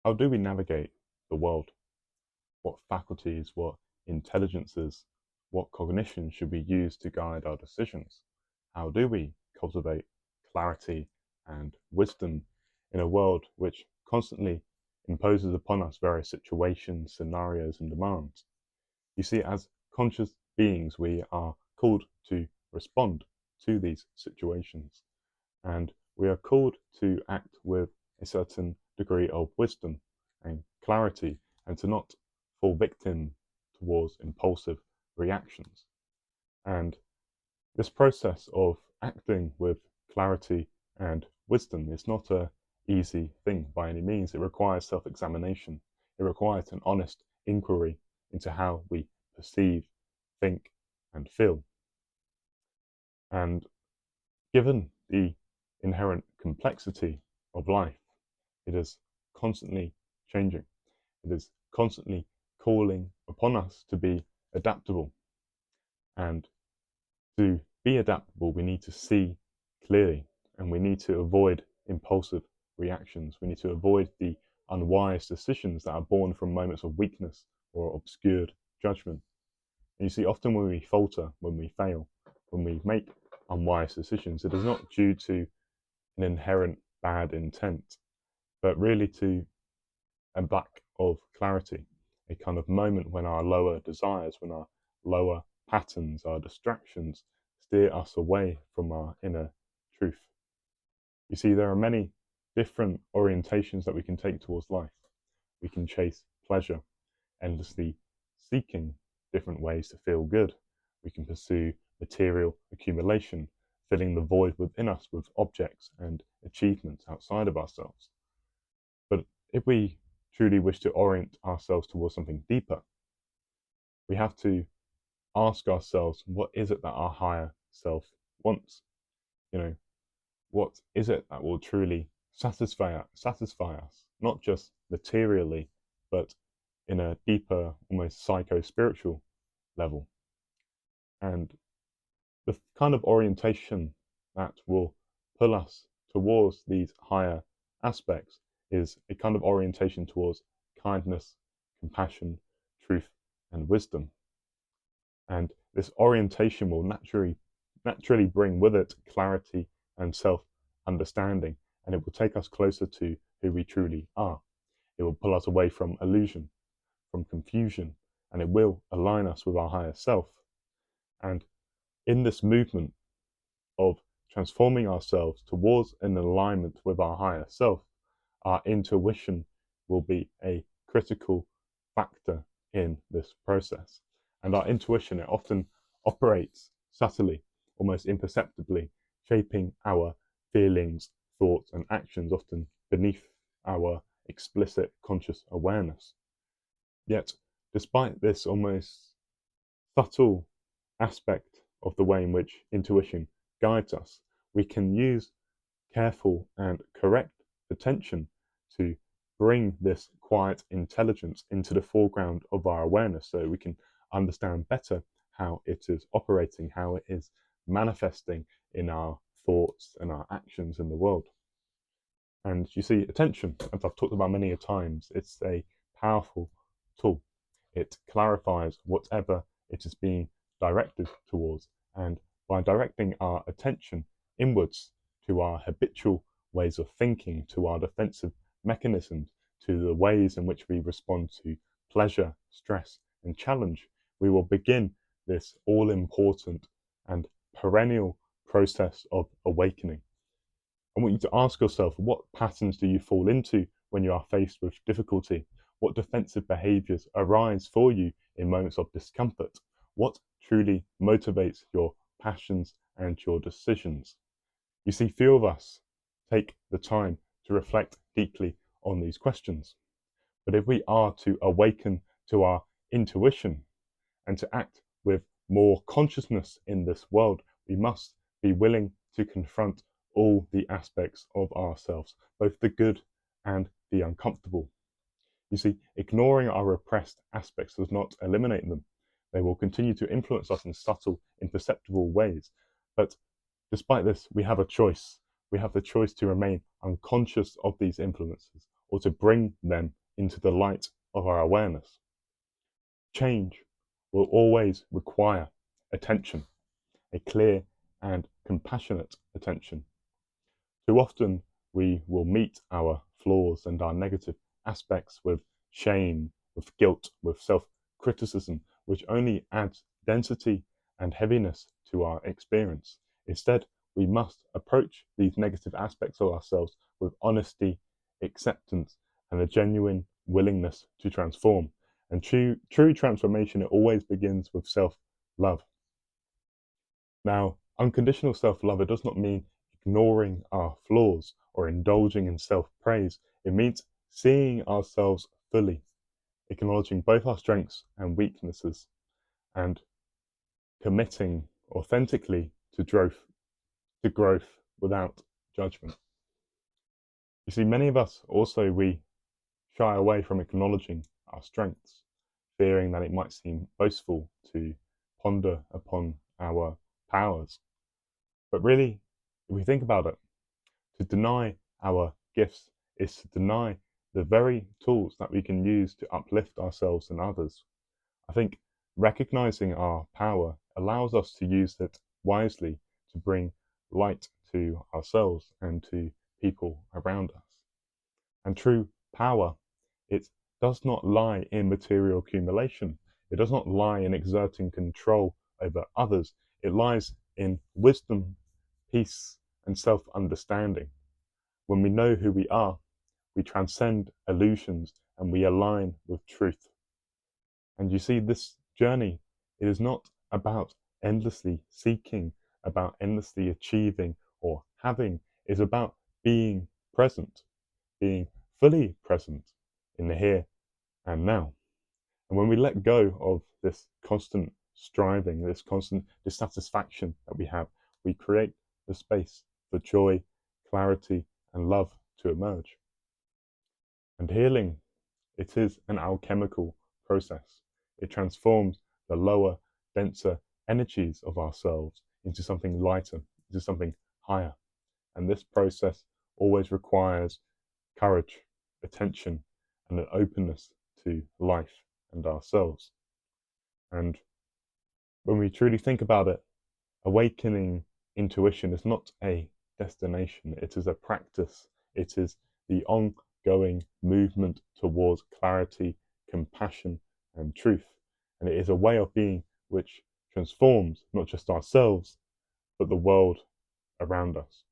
How do we navigate the world? What faculties, what intelligences, what cognition should we use to guide our decisions? How do we cultivate clarity and wisdom in a world which constantly imposes upon us various situations, scenarios, and demands? You see, as conscious beings, we are called to respond to these situations, and we are called to act with a certain degree of wisdom and clarity, and to not fall victim towards impulsive reactions. And this process of acting with clarity and wisdom is not an easy thing by any means. It requires self-examination. It requires an honest inquiry into how we perceive, think, and feel. And given the inherent complexity of life, it is constantly changing. It is constantly calling upon us to be adaptable. And to be adaptable, we need to see clearly, and we need to avoid impulsive reactions. We need to avoid the unwise decisions that are born from moments of weakness or obscured judgment. And you see, often when we falter, when we fail, when we make unwise decisions, it is not due to an inherent bad intent, but really to a lack of clarity, a kind of moment when our lower desires, when our lower patterns, our distractions steer us away from our inner truth. You see, there are many different orientations that we can take towards life. We can chase pleasure, endlessly seeking different ways to feel good. We can pursue material accumulation, filling the void within us with objects and achievements outside of ourselves. But if we truly wish to orient ourselves towards something deeper, we have to ask ourselves, what is it that our higher self wants? You know, what is it that will truly satisfy us, not just materially, but in a deeper, almost psycho-spiritual level? And the kind of orientation that will pull us towards these higher aspects is a kind of orientation towards kindness, compassion, truth, and wisdom. And this orientation will naturally bring with it clarity and self-understanding, and it will take us closer to who we truly are. It will pull us away from illusion, from confusion, and it will align us with our higher self. And in this movement of transforming ourselves towards an alignment with our higher self, our intuition will be a critical factor in this process. And our intuition, it often operates subtly, almost imperceptibly, shaping our feelings, thoughts, and actions, often beneath our explicit conscious awareness. Yet, despite this almost subtle aspect of the way in which intuition guides us, we can use careful and correct attention to bring this quiet intelligence into the foreground of our awareness so we can understand better how it is operating, how it is manifesting in our thoughts and our actions in the world. And you see, attention, as I've talked about many a times, it's a powerful tool. It clarifies whatever it is being directed towards. And by directing our attention inwards to our habitual ways of thinking, to our defensive mechanisms, to the ways in which we respond to pleasure, stress, and challenge, we will begin this all-important and perennial process of awakening. I want you to ask yourself, what patterns do you fall into when you are faced with difficulty? What defensive behaviors arise for you in moments of discomfort? What truly motivates your passions and your decisions? You see, few of us take the time to reflect deeply on these questions. But if we are to awaken to our intuition and to act with more consciousness in this world, we must be willing to confront all the aspects of ourselves, both the good and the uncomfortable. You see, ignoring our repressed aspects does not eliminate them. They will continue to influence us in subtle, imperceptible ways. But despite this, we have a choice. We have the choice to remain unconscious of these influences, or to bring them into the light of our awareness. Change will always require attention, a clear and compassionate attention. Too often we will meet our flaws and our negative aspects with shame, with guilt, with self-criticism, which only adds density and heaviness to our experience. Instead, we must approach these negative aspects of ourselves with honesty, acceptance, and a genuine willingness to transform. And true transformation, it always begins with self-love. Now, unconditional self-love, it does not mean ignoring our flaws or indulging in self-praise. It means seeing ourselves fully, acknowledging both our strengths and weaknesses, and committing authentically to growth without judgment. You see, many of us also, we shy away from acknowledging our strengths, fearing that it might seem boastful to ponder upon our powers. But really, if we think about it, to deny our gifts is to deny the very tools that we can use to uplift ourselves and others. I think recognizing our power allows us to use it wisely to bring light to ourselves and to people around us. And true power, it does not lie in material accumulation. It does not lie in exerting control over others. It lies in wisdom, peace, and self-understanding. When we know who we are, we transcend illusions and we align with truth. And you see, this journey, it is not about endlessly seeking, about endlessly achieving or having. It's about being present, being fully present in the here and now. And when we let go of this constant striving, this constant dissatisfaction that we have, we create the space for joy, clarity, and love to emerge. And healing, it is an alchemical process. It transforms the lower, denser energies of ourselves into something lighter, into something higher. And this process always requires courage, attention, and an openness to life and ourselves. And when we truly think about it, awakening intuition is not a destination, it is a practice. It is the ongoing movement towards clarity, compassion, and truth. And it is a way of being which transforms not just ourselves, but the world around us.